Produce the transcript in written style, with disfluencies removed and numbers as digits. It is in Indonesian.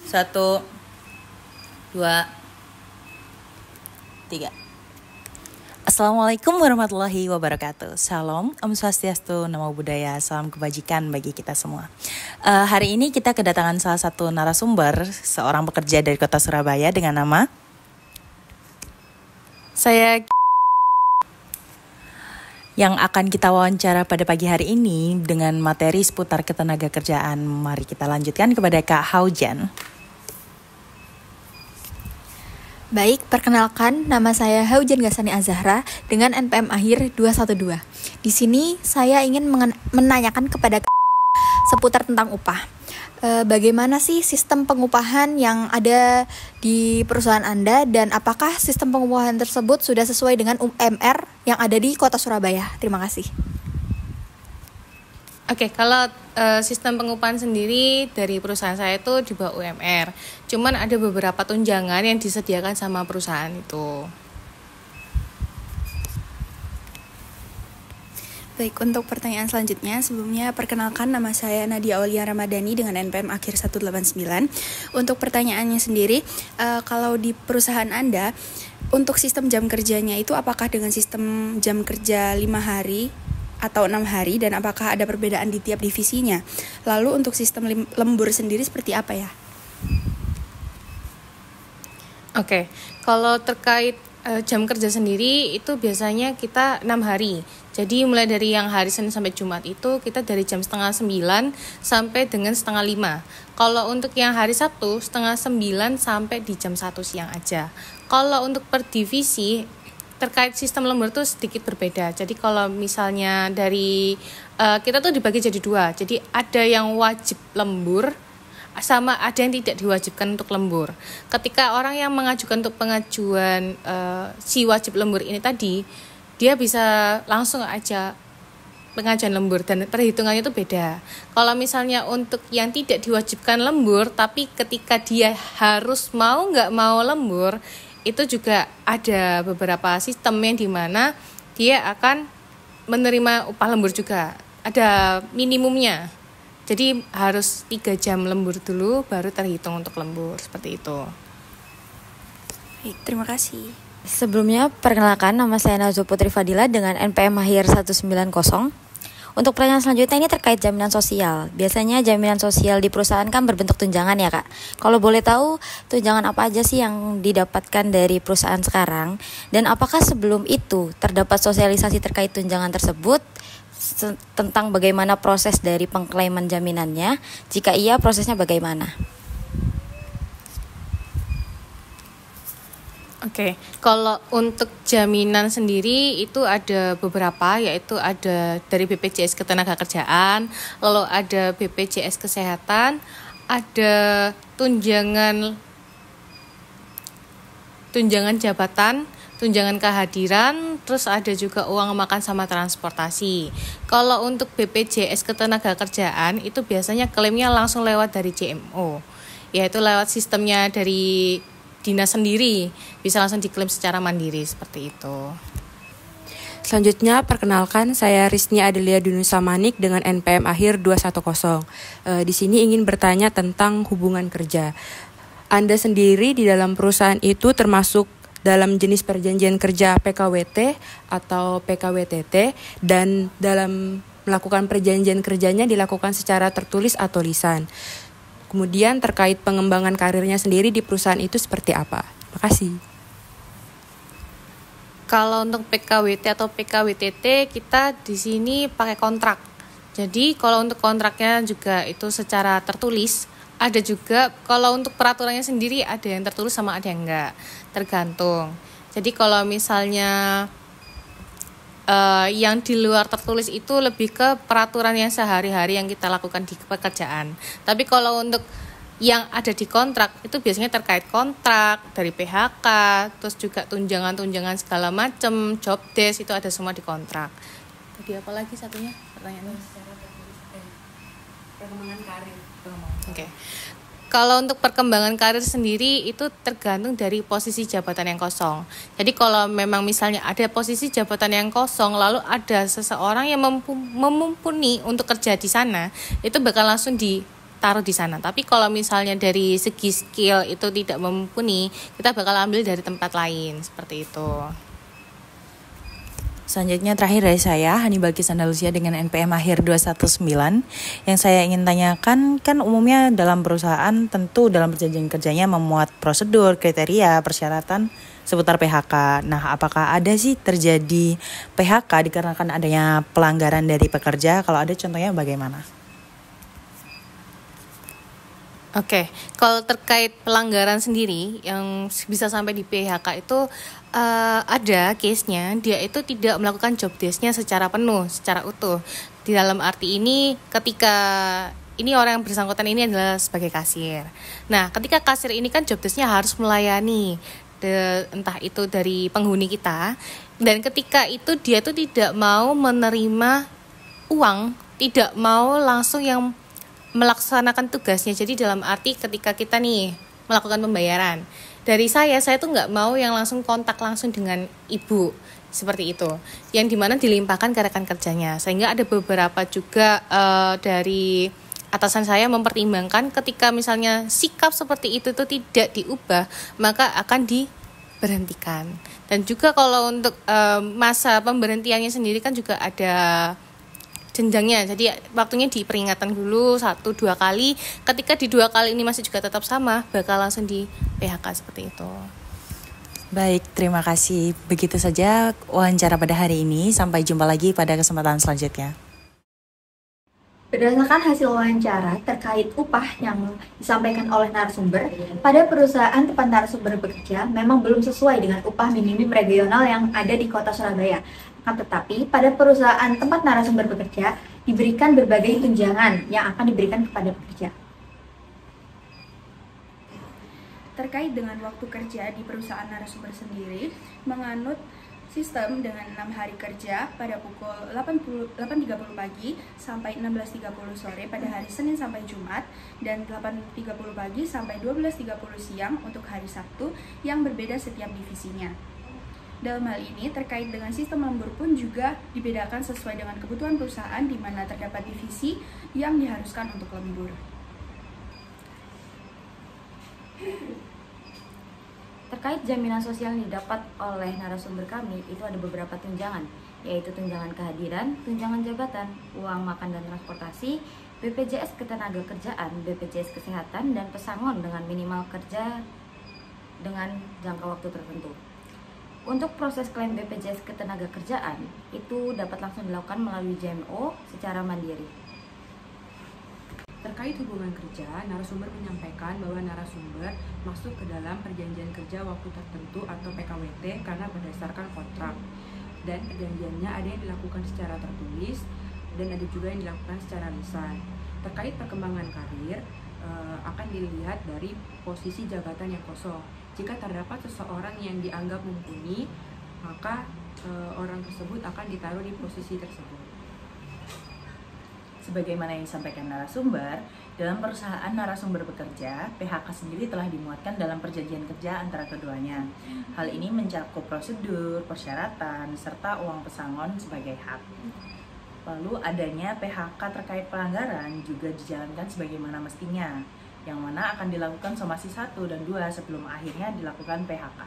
1, 2, 3. Assalamualaikum warahmatullahi wabarakatuh. Salam, Om Swastiastu, Namo Buddhaya, salam kebajikan bagi kita semua. Hari ini kita kedatangan salah satu narasumber, seorang pekerja dari kota Surabaya dengan nama saya, yang akan kita wawancara pada pagi hari ini dengan materi seputar ketenagakerjaan. Mari kita lanjutkan kepada Kak Haujan. Baik, perkenalkan, nama saya Haujan Ghazani Azahra dengan NPM akhir 212. Di sini saya ingin menanyakan kepada seputar tentang upah. Bagaimana sih sistem pengupahan yang ada di perusahaan Anda, dan apakah sistem pengupahan tersebut sudah sesuai dengan UMR yang ada di Kota Surabaya? Terima kasih. Oke, kalau sistem pengupahan sendiri dari perusahaan saya itu di bawah UMR. Cuman ada beberapa tunjangan yang disediakan sama perusahaan itu. Baik, untuk pertanyaan selanjutnya, sebelumnya perkenalkan, nama saya Nadia Aulia Ramadhani dengan NPM akhir 189. Untuk pertanyaannya sendiri, kalau di perusahaan Anda, untuk sistem jam kerjanya itu apakah dengan sistem jam kerja 5 hari atau 6 hari, dan apakah ada perbedaan di tiap divisinya? Lalu untuk sistem lembur sendiri seperti apa ya? Oke, kalau terkait jam kerja sendiri itu biasanya kita 6 hari. Jadi mulai dari yang hari Senin sampai Jumat itu kita dari jam 8:30 sampai dengan 4:30. Kalau untuk yang hari Sabtu 8:30 sampai di jam 1 siang aja. Kalau untuk per divisi terkait sistem lembur itu sedikit berbeda. Jadi kalau misalnya dari kita tuh dibagi jadi 2. Jadi ada yang wajib lembur sama ada yang tidak diwajibkan untuk lembur. Ketika orang yang mengajukan untuk pengajuan si wajib lembur ini tadi, dia bisa langsung aja pengajuan lembur dan perhitungannya itu beda. Kalau misalnya untuk yang tidak diwajibkan lembur, tapi ketika dia harus nggak mau lembur, itu juga ada beberapa sistem yang dimana dia akan menerima upah lembur juga. Ada minimumnya. Jadi harus 3 jam lembur dulu baru terhitung untuk lembur, seperti itu. Baik, terima kasih. Sebelumnya, perkenalkan, nama saya Nazul Putri Fadila dengan NPM akhir 190. Untuk pertanyaan selanjutnya ini terkait jaminan sosial. Biasanya jaminan sosial di perusahaan kan berbentuk tunjangan ya Kak. Kalau boleh tahu, tunjangan apa aja sih yang didapatkan dari perusahaan sekarang? Dan apakah sebelum itu terdapat sosialisasi terkait tunjangan tersebut? Tentang bagaimana proses dari pengklaiman jaminannya? Jika iya, prosesnya bagaimana? Oke, kalau untuk jaminan sendiri itu ada beberapa, yaitu ada dari BPJS Ketenagakerjaan, lalu ada BPJS Kesehatan, ada tunjangan jabatan, tunjangan kehadiran, terus ada juga uang makan sama transportasi. Kalau untuk BPJS Ketenagakerjaan itu biasanya klaimnya langsung lewat dari JMO, yaitu lewat sistemnya dari dinas sendiri, bisa langsung diklaim secara mandiri seperti itu. Selanjutnya, perkenalkan, saya Riznia Adelia Dunusa Manik dengan NPM akhir 210. Di sini ingin bertanya tentang hubungan kerja. Anda sendiri di dalam perusahaan itu termasuk dalam jenis perjanjian kerja PKWT atau PKWTT, dan dalam melakukan perjanjian kerjanya dilakukan secara tertulis atau lisan. Kemudian terkait pengembangan karirnya sendiri di perusahaan itu seperti apa? Terima kasih. Kalau untuk PKWT atau PKWTT kita di sini pakai kontrak. Jadi kalau untuk kontraknya juga itu secara tertulis. Ada juga kalau untuk peraturannya sendiri ada yang tertulis sama ada yang enggak. Tergantung. Jadi kalau misalnya yang di luar tertulis itu lebih ke peraturan yang sehari-hari yang kita lakukan di pekerjaan. Tapi kalau untuk yang ada di kontrak itu biasanya terkait kontrak dari PHK, terus juga tunjangan-tunjangan segala macam, job desk itu ada semua di kontrak. Jadi apa lagi satunya pertanyaannya? Perkembangan karir. Oke. Kalau untuk perkembangan karir sendiri itu tergantung dari posisi jabatan yang kosong. Jadi kalau memang misalnya ada posisi jabatan yang kosong, lalu ada seseorang yang memumpuni untuk kerja di sana, itu bakal langsung taruh di sana. Tapi kalau misalnya dari segi skill itu tidak mumpuni, kita bakal ambil dari tempat lain seperti itu. Selanjutnya terakhir dari saya, Hani Balkis Andalusia dengan NPM akhir 219. Yang saya ingin tanyakan, kan umumnya dalam perusahaan tentu dalam perjanjian kerjanya memuat prosedur, kriteria, persyaratan seputar PHK. Nah, apakah ada sih terjadi PHK dikarenakan adanya pelanggaran dari pekerja? Kalau ada contohnya bagaimana? Oke, kalau terkait pelanggaran sendiri yang bisa sampai di PHK itu ada case-nya, dia itu tidak melakukan job desk-nya secara penuh, secara utuh. Di dalam arti ini, ketika ini orang yang bersangkutan ini adalah sebagai kasir. Nah, ketika kasir ini kan job desk-nya harus melayani entah itu dari penghuni kita, dan ketika itu dia tuh tidak mau menerima uang, tidak mau langsung yang melaksanakan tugasnya. Jadi dalam arti ketika kita nih melakukan pembayaran, dari saya tuh nggak mau yang langsung kontak langsung dengan ibu seperti itu, yang dimana dilimpahkan ke rekan kerjanya. Sehingga ada beberapa juga dari atasan saya mempertimbangkan ketika misalnya sikap seperti itu tuh tidak diubah, maka akan diberhentikan. Dan juga kalau untuk masa pemberhentiannya sendiri kan juga ada jenjangnya, jadi waktunya diperingatan dulu 1-2 kali. Ketika di 2 kali ini masih juga tetap sama, bakal langsung di PHK seperti itu. Baik, terima kasih. Begitu saja wawancara pada hari ini. Sampai jumpa lagi pada kesempatan selanjutnya. Berdasarkan hasil wawancara terkait upah yang disampaikan oleh narasumber, pada perusahaan tempat narasumber bekerja memang belum sesuai dengan upah minimum regional yang ada di kota Surabaya. Tetapi pada perusahaan tempat narasumber bekerja diberikan berbagai tunjangan yang akan diberikan kepada pekerja. Terkait dengan waktu kerja di perusahaan narasumber sendiri, menganut sistem dengan 6 hari kerja pada pukul 8.30 pagi sampai 16.30 sore pada hari Senin sampai Jumat, dan 8.30 pagi sampai 12.30 siang untuk hari Sabtu yang berbeda setiap divisinya. Dalam hal ini, terkait dengan sistem lembur pun juga dibedakan sesuai dengan kebutuhan perusahaan, di mana terdapat divisi yang diharuskan untuk lembur. Terkait jaminan sosial yang didapat oleh narasumber kami, itu ada beberapa tunjangan, yaitu tunjangan kehadiran, tunjangan jabatan, uang makan dan transportasi, BPJS Ketenagakerjaan, BPJS Kesehatan, dan pesangon dengan minimal kerja dengan jangka waktu tertentu. Untuk proses klaim BPJS Ketenagakerjaan, itu dapat langsung dilakukan melalui JMO secara mandiri. Terkait hubungan kerja, narasumber menyampaikan bahwa narasumber masuk ke dalam perjanjian kerja waktu tertentu atau PKWT karena berdasarkan kontrak. Dan perjanjiannya ada yang dilakukan secara tertulis dan ada juga yang dilakukan secara lisan. Terkait perkembangan karir, akan dilihat dari posisi jabatan yang kosong. Jika terdapat seseorang yang dianggap mumpuni, maka orang tersebut akan ditaruh di posisi tersebut. Sebagaimana yang disampaikan narasumber, dalam perusahaan narasumber bekerja, PHK sendiri telah dimuatkan dalam perjanjian kerja antara keduanya. Hal ini mencakup prosedur, persyaratan, serta uang pesangon sebagai hak. Lalu adanya PHK terkait pelanggaran juga dijalankan sebagaimana mestinya, yang mana akan dilakukan somasi 1 dan 2 sebelum akhirnya dilakukan PHK.